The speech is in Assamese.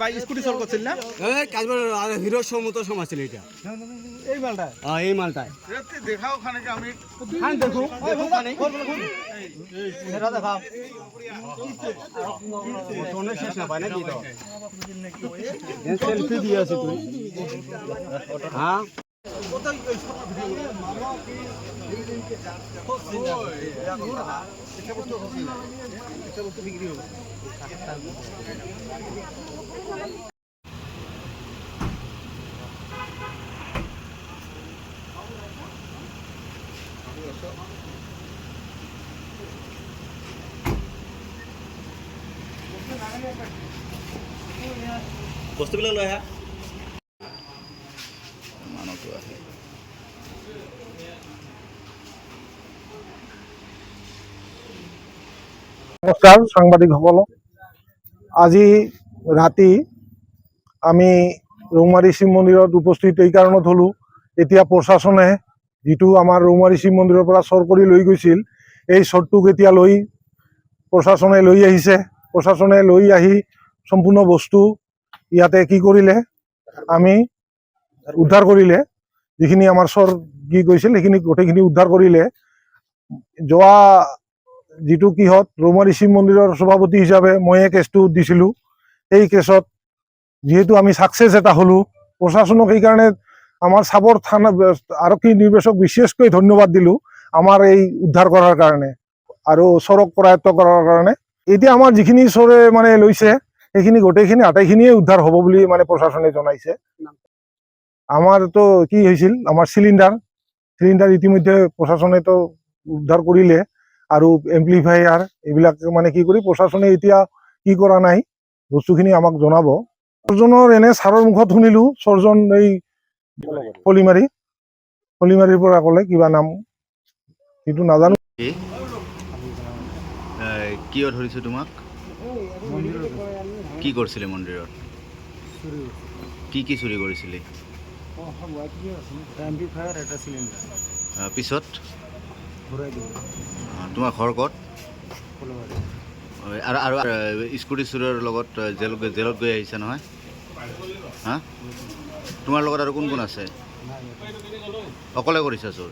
ভাই স্কুটি চল করছিল না এই কাজবার হিরো সমুদ্র সমাজ ছিল এটা এই মালটা এই মালটাই দেখাও ওখানে কি আমি খান দেখো এরা দেখাও ফোনে শেষ না পায় না কি তো সেলফি দিয়ে আছে তুই হ্যাঁ বস্তুবিলাক লৈ আহা মানুহটো আহে নমস্কাৰ সাংবাদিকসকলক আজি ৰাতি আমি ৰৌমাৰী শিৱ মন্দিৰত উপস্থিত এই কাৰণত হ'লোঁ এতিয়া প্ৰশাসনে যিটো আমাৰ ৰৌমাৰী শিৱ মন্দিৰৰ পৰা চৰ কৰি লৈ গৈছিল এই চৰটোক এতিয়া লৈ প্ৰশাসনে লৈ আহিছে প্ৰশাসনে লৈ আহি সম্পূৰ্ণ বস্তু ইয়াতে কি কৰিলে আমি উদ্ধাৰ কৰিলে যিখিনি আমাৰ চৰ কি গৈছিল সেইখিনি গোটেইখিনি উদ্ধাৰ কৰিলে যোৱা যিটো কিহত ৰৌমাৰী শিৱ মন্দিৰৰ সভাপতি হিচাপে ময়ে কেছটো দিছিলোঁ এই কেছত যিহেতু আমি ছাকচেছ এটা হ'লোঁ প্ৰশাসনক সেইকাৰণে আমাৰ চাবৰ থানা আৰক্ষী নিৰ্দেশক বিশেষকৈ ধন্যবাদ দিলোঁ আমাৰ এই উদ্ধাৰ কৰাৰ কাৰণে আৰু চৰক কৰায়ত্ব কৰাৰ কাৰণে এতিয়া আমাৰ যিখিনি চৰে মানে লৈছে সেইখিনি গোটেইখিনি আটাইখিনিয়ে উদ্ধাৰ হ'ব বুলি মানে প্ৰশাসনে জনাইছে আমাৰতো কি হৈছিল আমাৰ চিলিণ্ডাৰ ইতিমধ্যে প্ৰশাসনেতো উদ্ধাৰ কৰিলে আৰু এমপ্লিফায়াৰ এইবিলাক মানে কি কৰি প্ৰশাসনে এতিয়া কি কৰা নাই বস্তুখিনি আমাক জনাব চৰজনৰ এনে ছাৰৰ মুখত শুনিলোঁ চৰজন এই ফলিমাৰীৰ পৰা ক'লে কিবা নাম সেইটো নাজানো কিয় ধৰিছে তোমাক কি কৰিছিলে মন্দিৰত কি কি চুৰি কৰিছিলে পিছত তোমাৰ ঘৰ ক'ত আৰু স্কুটি চুৰৰ লগত জেলত গৈ আহিছে নহয় হা তোমাৰ লগত আৰু কোন কোন আছে অকলে কৰিছা চোৰ